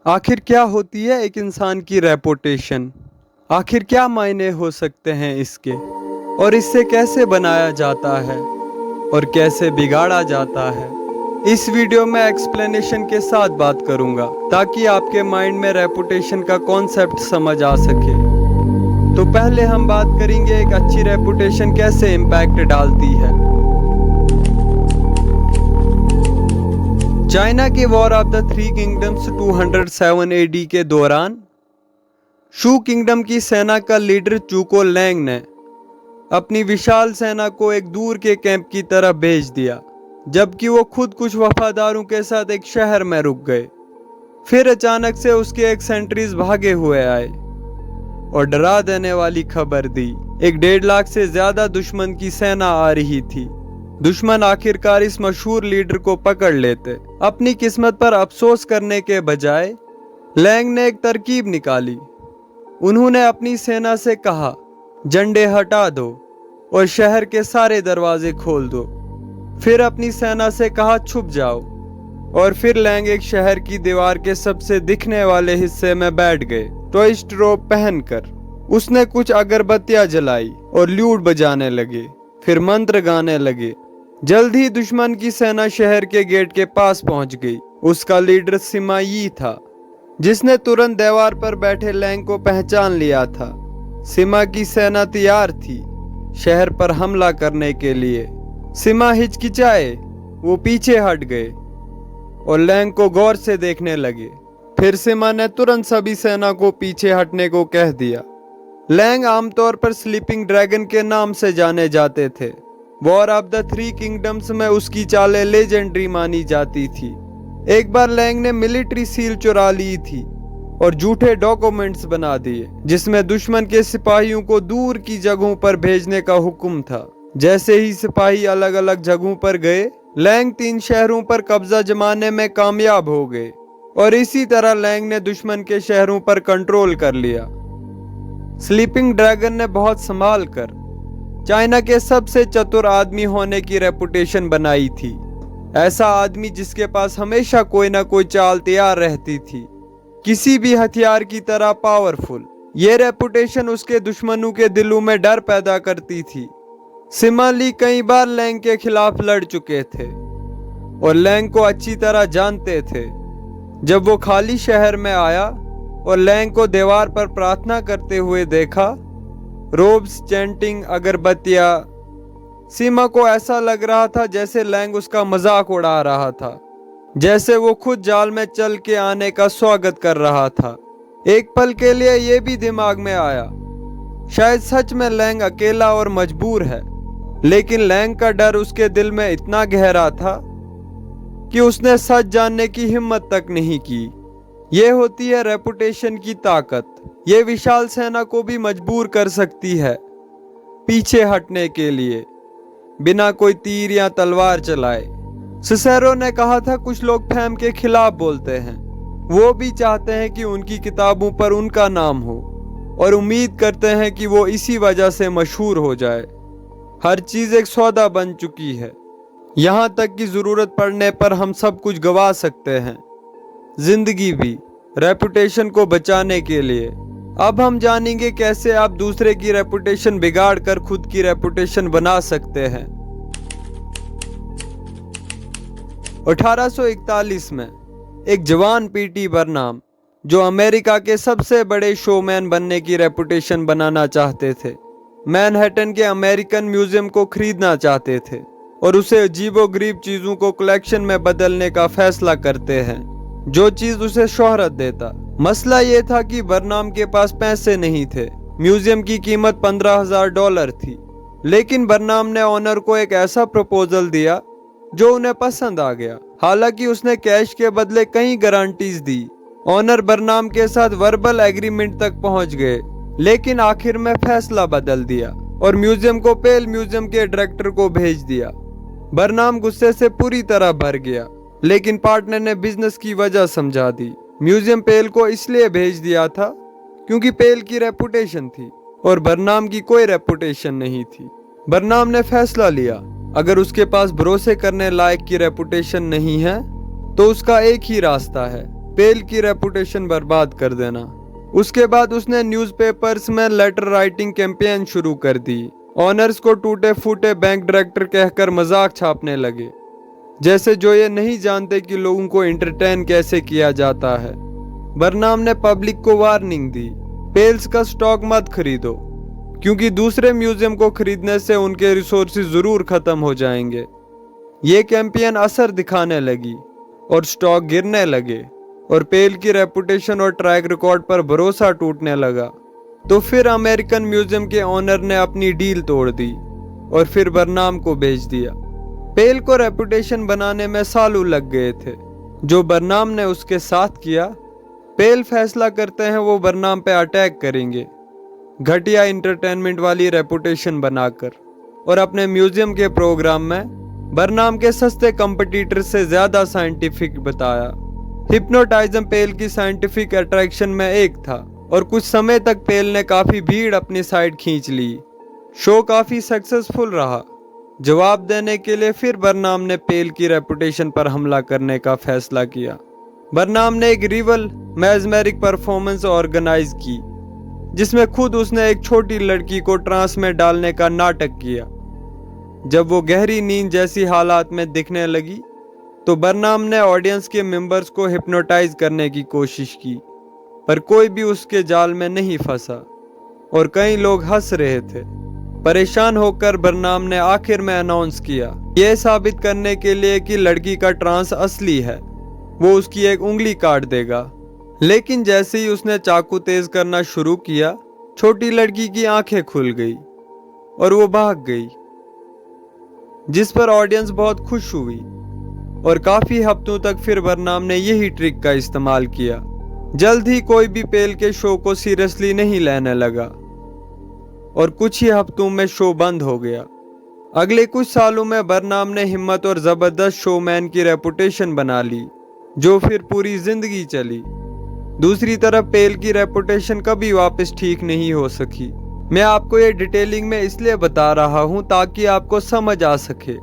आखिर क्या होती है एक इंसान की रेपुटेशन? आखिर क्या मायने हो सकते हैं इसके? और इससे कैसे बनाया जाता है और कैसे बिगाड़ा जाता है? इस वीडियो में एक्सप्लेनेशन के साथ बात करूंगा ताकि आपके माइंड में रेपुटेशन का कॉन्सेप्ट समझ आ सके। तो पहले हम बात करेंगे एक अच्छी रेपुटेशन कैसे इम्पैक्ट डालती है। चाइना के war of the three kingdoms 207 AD के दौरान शू किंगडम की सेना का लीडर चूको लैंग ने अपनी विशाल सेना को एक दूर के कैंप की तरफ भेज दिया, जबकि वो खुद कुछ वफादारों के साथ एक शहर में रुक गए। फिर अचानक से उसके एक सेंट्रीज भागे हुए आए और डरा देने वाली खबर दी। एक 1.5 लाख से ज्यादा दुश्मन की सेना आ रही थी। दुश्मन आखिरकार इस मशहूर लीडर को पकड़ लेते। अपनी किस्मत पर अफसोस करने के बजाय लैंग ने एक तरकीब निकाली। उन्होंने अपनी सेना से कहा, झंडे हटा दो और शहर के सारे दरवाजे खोल दो। फिर अपनी सेना से कहा, छुप जाओ। और फिर लैंग एक शहर की दीवार के सबसे दिखने वाले हिस्से में बैठ गए। ट्विस्ट रोप पहनकर उसने कुछ अगरबत्तियां जलाई और ल्यूट बजाने लगे, फिर मंत्र गाने लगे। जल्द ही दुश्मन की सेना शहर के गेट के पास पहुंच गई। उसका लीडर सिमा यी था, जिसने तुरंत दीवार पर बैठे लैंग को पहचान लिया था। सिमा की सेना तैयार थी शहर पर हमला करने के लिए। सिमा हिचकिचाए, वो पीछे हट गए और लैंग को गौर से देखने लगे। फिर सिमा ने तुरंत सभी सेना को पीछे हटने को कह दिया। लैंग आमतौर पर स्लीपिंग ड्रैगन के नाम से जाने जाते थे। War of the three kingdoms में उसकी चालें लेजेंडरी मानी जाती थी। एक बार लैंग ने मिलिट्री सील चुरा ली थी और झूठे डॉक्यूमेंट्स बना दिए, जिसमें दुश्मन के सिपाहियों को दूर की जगहों पर भेजने का हुक्म था। जैसे ही सिपाही अलग अलग जगहों पर गए, लैंग 3 शहरों पर कब्जा जमाने में कामयाब हो गए और इसी तरह लैंग ने दुश्मन के शहरों पर कंट्रोल कर लिया। स्लीपिंग ड्रैगन ने बहुत संभाल कर चाइना के सबसे चतुर आदमी होने की रेपुटेशन बनाई थी। ऐसा आदमी जिसके पास हमेशा कोई ना कोई चाल तैयार रहती थी, किसी भी हथियार की तरह पावरफुल। ये रेपुटेशन उसके दुश्मनों के दिलों में डर पैदा करती थी। सिमा ली कई बार लैंग के खिलाफ लड़ चुके थे और लैंग को अच्छी तरह जानते थे। जब वो खाली शहर में आया और लैंग को दीवार पर प्रार्थना करते हुए देखा, रोब्स, चैंटिंग, अगरबत्तियां, सीमा को ऐसा लग रहा था जैसे लैंग उसका मजाक उड़ा रहा था, जैसे वो खुद जाल में चल के आने का स्वागत कर रहा था। एक पल के लिए ये भी दिमाग में आया, शायद सच में लैंग अकेला और मजबूर है। लेकिन लैंग का डर उसके दिल में इतना गहरा था कि उसने सच जानने की हिम्मत तक नहीं की। ये होती है रेपुटेशन की ताकत। ये विशाल सेना को भी मजबूर कर सकती है पीछे हटने के लिए, बिना कोई तीर या तलवार चलाए। सिसेरो ने कहा था, कुछ लोग फेम के खिलाफ बोलते हैं। वो भी चाहते हैं कि उनकी किताबों पर उनका नाम हो और उम्मीद करते हैं कि वो इसी वजह से मशहूर हो जाए। हर चीज एक सौदा बन चुकी है, यहाँ तक कि जरूरत पड़ने पर हम सब कुछ गवा सकते हैं, जिंदगी भी, रेपुटेशन को बचाने के लिए। अब हम जानेंगे कैसे आप दूसरे की रेपुटेशन बिगाड़ कर खुद की रेपुटेशन बना सकते हैं। 1841 में एक जवान पीटी बर्नम, जो अमेरिका के सबसे बड़े शोमैन बनने की रेपुटेशन बनाना चाहते थे, मैनहट्टन के अमेरिकन म्यूजियम को खरीदना चाहते थे और उसे अजीबोगरीब चीजों को कलेक्शन में बदलने का फैसला करते हैं, जो चीज उसे शोहरत देता। मसला ये था कि बर्नम के पास पैसे नहीं थे। म्यूजियम की कीमत $15,000 थी, लेकिन बर्नम ने ऑनर को एक ऐसा प्रपोजल दिया जो उन्हें पसंद आ गया। हालांकि उसने कैश के बदले कई गारंटीज दी। ऑनर बर्नम के साथ वर्बल एग्रीमेंट तक पहुंच गए, लेकिन आखिर में फैसला बदल दिया और म्यूजियम को पेल म्यूजियम के डायरेक्टर को भेज दिया। बर्नम गुस्से से पूरी तरह भर गया, लेकिन पार्टनर ने बिजनेस की वजह समझा दी। म्यूजियम पेल को इसलिए भेज दिया था क्योंकि पेल की रेपुटेशन थी और बर्नम की कोई रेपुटेशन नहीं थी। बर्नम ने फैसला लिया, अगर उसके पास भरोसे करने लायक की रेपुटेशन नहीं है तो उसका एक ही रास्ता है, पेल की रेपुटेशन बर्बाद कर देना। उसके बाद उसने न्यूज़पेपर्स में लेटर राइटिंग कैंपेन शुरू कर दी। ऑनर्स को टूटे फूटे बैंक डायरेक्टर कहकर मजाक छापने लगे, जैसे जो ये नहीं जानते कि लोगों को एंटरटेन कैसे किया जाता है। बर्नाम ने पब्लिक को वार्निंग दी, पेल्स का स्टॉक मत खरीदो, क्योंकि दूसरे म्यूजियम को खरीदने से उनके रिसोर्सेज जरूर खत्म हो जाएंगे। ये कैंपेन असर दिखाने लगी और स्टॉक गिरने लगे और पेल की रेपुटेशन और ट्रैक रिकॉर्ड पर भरोसा टूटने लगा। तो फिर अमेरिकन म्यूजियम के ऑनर ने अपनी डील तोड़ दी और फिर बर्नाम को बेच दिया। पेल को रेपुटेशन बनाने में सालों लग गए थे। जो बर्नाम ने उसके साथ किया, पेल फैसला करते हैं वो बर्नाम पे अटैक करेंगे, घटिया इंटरटेनमेंट वाली रेपुटेशन बनाकर, और अपने म्यूजियम के प्रोग्राम में बर्नाम के सस्ते कंपटीटर से ज्यादा साइंटिफिक बताया। हिप्नोटाइज्म पेल की साइंटिफिक अट्रैक्शन में एक था और कुछ समय तक पेल ने काफी भीड़ अपनी साइड खींच ली। शो काफी सक्सेसफुल रहा। जवाब देने के लिए फिर बर्नाम ने पेल की रेपुटेशन पर हमला करने का फैसला किया। बर्नाम ने एक रिवल मैजमेरिक परफॉर्मेंस ऑर्गेनाइज की, जिसमें खुद उसने एक छोटी लड़की को ट्रांस में डालने का नाटक किया। जब वो गहरी नींद जैसी हालात में दिखने लगी तो बर्नाम ने ऑडियंस के मेंबर्स को हिप्नोटाइज करने की कोशिश की, पर कोई भी उसके जाल में नहीं फंसा और कई लोग हंस रहे थे। परेशान होकर बर्नाम ने आखिर में अनाउंस किया, यह साबित करने के लिए कि लड़की का ट्रांस असली है, वो उसकी एक उंगली काट देगा। लेकिन जैसे ही उसने चाकू तेज करना शुरू किया, छोटी लड़की की आंखें खुल गई और वो भाग गई, जिस पर ऑडियंस बहुत खुश हुई। और काफी हफ्तों तक फिर बर्नाम ने यही ट्रिक का इस्तेमाल किया। जल्द ही कोई भी पेल के शो को सीरियसली नहीं लेने लगा और कुछ ही हफ्तों में शो बंद हो गया। अगले कुछ सालों में बर्नाम ने हिम्मत और जबरदस्त शोमैन की रेपुटेशन बना ली, जो फिर पूरी जिंदगी चली। दूसरी तरफ पेल की रेपुटेशन कभी वापस ठीक नहीं हो सकी। मैं आपको ये डिटेलिंग में इसलिए बता रहा हूँ ताकि आपको समझ आ सके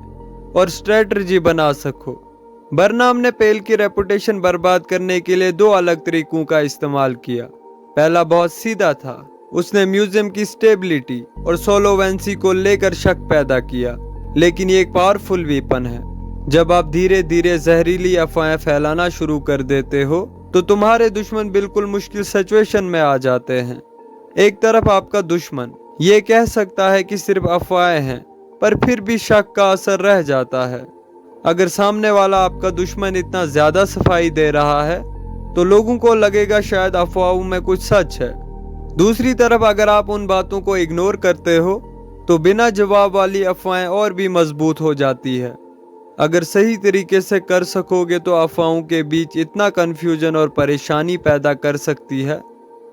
और स्ट्रेटजी बना सको। बर्नाम ने पेल की रेपुटेशन बर्बाद करने के लिए दो अलग तरीकों का इस्तेमाल किया। पहला बहुत सीधा था, उसने म्यूजियम की स्टेबिलिटी और सोलोवेंसी को लेकर शक पैदा किया। लेकिन ये एक पावरफुल वेपन है। जब आप धीरे धीरे जहरीली अफवाहें फैलाना शुरू कर देते हो तो तुम्हारे दुश्मन बिल्कुल मुश्किल सिचुएशन में आ जाते हैं। एक तरफ आपका दुश्मन ये कह सकता है कि सिर्फ अफवाहें हैं, पर फिर भी शक का असर रह जाता है। अगर सामने वाला आपका दुश्मन इतना ज्यादा सफाई दे रहा है तो लोगों को लगेगा शायद अफवाहों में कुछ सच है। दूसरी तरफ अगर आप उन बातों को इग्नोर करते हो तो बिना जवाब वाली अफवाहें और भी मजबूत हो जाती है। अगर सही तरीके से कर सकोगे तो अफवाहों के बीच इतना कंफ्यूजन और परेशानी पैदा कर सकती है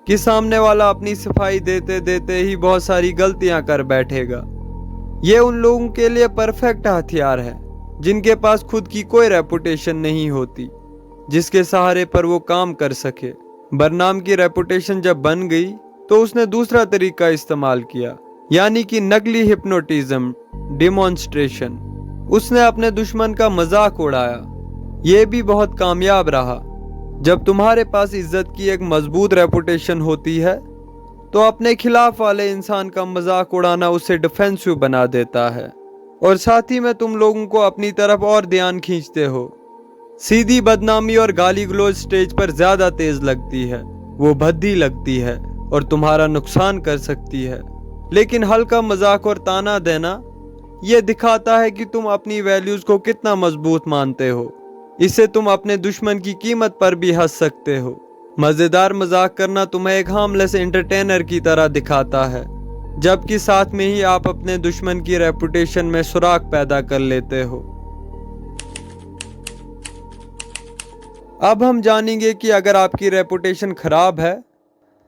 कि सामने वाला अपनी सफाई देते देते ही बहुत सारी गलतियां कर बैठेगा। ये उन लोगों के लिए परफेक्ट हथियार है जिनके पास खुद की कोई रेपुटेशन नहीं होती, जिसके सहारे पर वो काम कर सके। बर्नाम की रेपुटेशन जब बन गई तो उसने दूसरा तरीका इस्तेमाल किया, यानी कि नकली हिप्नोटिज्म डेमोन्स्ट्रेशन। उसने अपने दुश्मन का मजाक उड़ाया। ये भी बहुत कामयाब रहा। जब तुम्हारे पास इज्जत की एक मजबूत रेपुटेशन होती है तो अपने खिलाफ वाले इंसान का मजाक उड़ाना उसे डिफेंसिव बना देता है और साथ ही में तुम लोगों को अपनी तरफ और ध्यान खींचते हो। सीधी बदनामी और गाली गलौज स्टेज पर ज्यादा तेज लगती है, वो भद्दी लगती है और तुम्हारा नुकसान कर सकती है। लेकिन हल्का मजाक और ताना देना ये दिखाता है कि तुम अपनी वैल्यूज को कितना मजबूत मानते हो। इससे तुम अपने दुश्मन की कीमत पर भी हंस सकते हो। मजेदार मजाक करना तुम्हें एक हार्मलेस एंटरटेनर की तरह दिखाता है, जबकि साथ में ही आप अपने दुश्मन की रेपुटेशन में सुराख पैदा कर लेते हो। अब हम जानेंगे कि अगर आपकी रेपुटेशन खराब है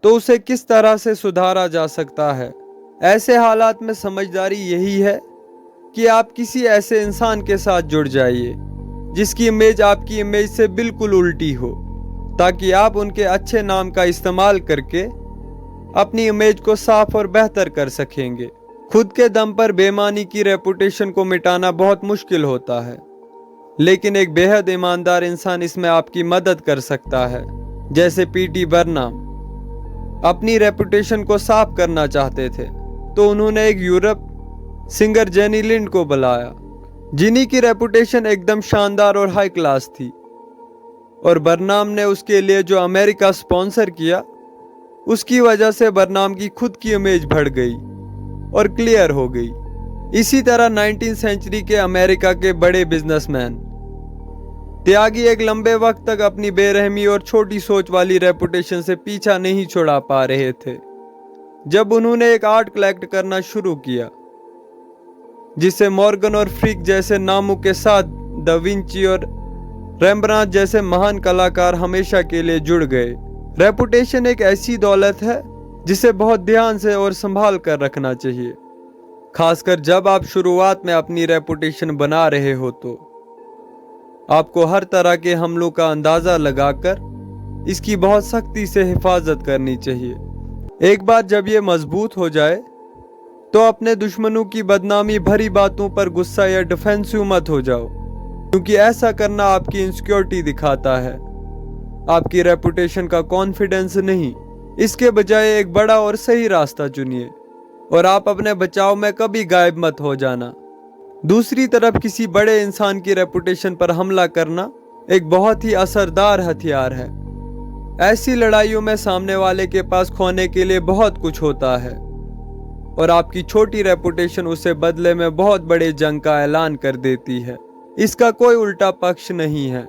तो उसे किस तरह से सुधारा जा सकता है। ऐसे हालात में समझदारी यही है कि आप किसी ऐसे इंसान के साथ जुड़ जाइए जिसकी इमेज आपकी इमेज से बिल्कुल उल्टी हो, ताकि आप उनके अच्छे नाम का इस्तेमाल करके अपनी इमेज को साफ और बेहतर कर सकेंगे। खुद के दम पर बेईमानी की रेपुटेशन को मिटाना बहुत मुश्किल होता है, लेकिन एक बेहद ईमानदार इंसान इसमें आपकी मदद कर सकता है। जैसे पीटी बर्नम अपनी रेपुटेशन को साफ करना चाहते थे, तो उन्होंने एक यूरोप सिंगर जेनी लिंड को बुलाया, जिन्हीं की रेपुटेशन एकदम शानदार और हाई क्लास थी। और बर्नाम ने उसके लिए जो अमेरिका स्पॉन्सर किया, उसकी वजह से बर्नाम की खुद की इमेज बढ़ गई और क्लियर हो गई। इसी तरह 19वीं सेंचुरी के अमेरिका के बड़े बिजनेसमैन त्यागी एक लंबे वक्त तक अपनी बेरहमी और छोटी सोच वाली रेपुटेशन से पीछा नहीं छुड़ा पा रहे थे। जब उन्होंने एक आर्ट कलेक्ट करना शुरू किया, जिसे मॉर्गन और फ्रिक जैसे नामों के साथ दा विंची और रेम्ब्रांट जैसे महान कलाकार हमेशा के लिए जुड़ गए। रेपुटेशन एक ऐसी दौलत है जिसे बहुत ध्यान से और संभाल कर रखना चाहिए, खासकर जब आप शुरुआत में अपनी रेपुटेशन बना रहे हो। तो आपको हर तरह के हमलों का अंदाजा लगाकर इसकी बहुत सख्ती से हिफाजत करनी चाहिए। एक बार जब ये मजबूत हो जाए, तो अपने दुश्मनों की बदनामी भरी बातों पर गुस्सा या डिफेंसिव मत हो जाओ, क्योंकि ऐसा करना आपकी इनसिक्योरिटी दिखाता है, आपकी रेपुटेशन का कॉन्फिडेंस नहीं। इसके बजाय एक बड़ा और सही रास्ता चुनिए और आप अपने बचाव में कभी गायब मत हो जाना। दूसरी तरफ किसी बड़े इंसान की रेपुटेशन पर हमला करना एक बहुत ही असरदार हथियार है। ऐसी लड़ाइयों में सामने वाले के पास खोने के लिए बहुत कुछ होता है और आपकी छोटी रेपुटेशन उसे बदले में बहुत बड़े जंग का ऐलान कर देती है। इसका कोई उल्टा पक्ष नहीं है।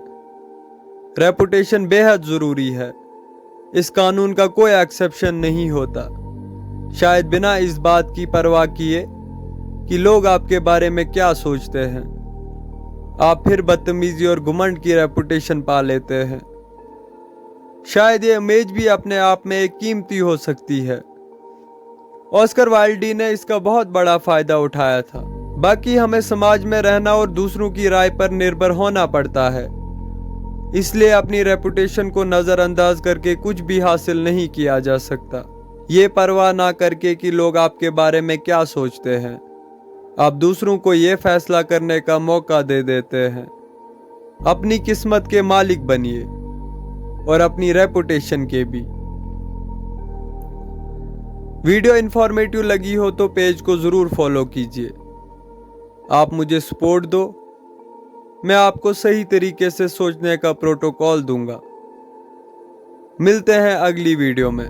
रेपुटेशन बेहद जरूरी है। इस कानून का कोई एक्सेप्शन नहीं होता, शायद बिना इस बात की परवाह किए कि लोग आपके बारे में क्या सोचते हैं। आप फिर बदतमीजी और घमंड की रेपुटेशन पा लेते हैं। शायद ये इमेज भी अपने आप में एक कीमती हो सकती है। ऑस्कर वाइल्ड ने इसका बहुत बड़ा फायदा उठाया था। बाकी हमें समाज में रहना और दूसरों की राय पर निर्भर होना पड़ता है, इसलिए अपनी रेपुटेशन को नजरअंदाज करके कुछ भी हासिल नहीं किया जा सकता। ये परवाह ना करके कि लोग आपके बारे में क्या सोचते हैं, आप दूसरों को ये फैसला करने का मौका दे देते हैं। अपनी किस्मत के मालिक बनिए और अपनी रेपुटेशन के भी। वीडियो इन्फॉर्मेटिव लगी हो तो पेज को जरूर फॉलो कीजिए। आप मुझे सपोर्ट दो, मैं आपको सही तरीके से सोचने का प्रोटोकॉल दूंगा। मिलते हैं अगली वीडियो में।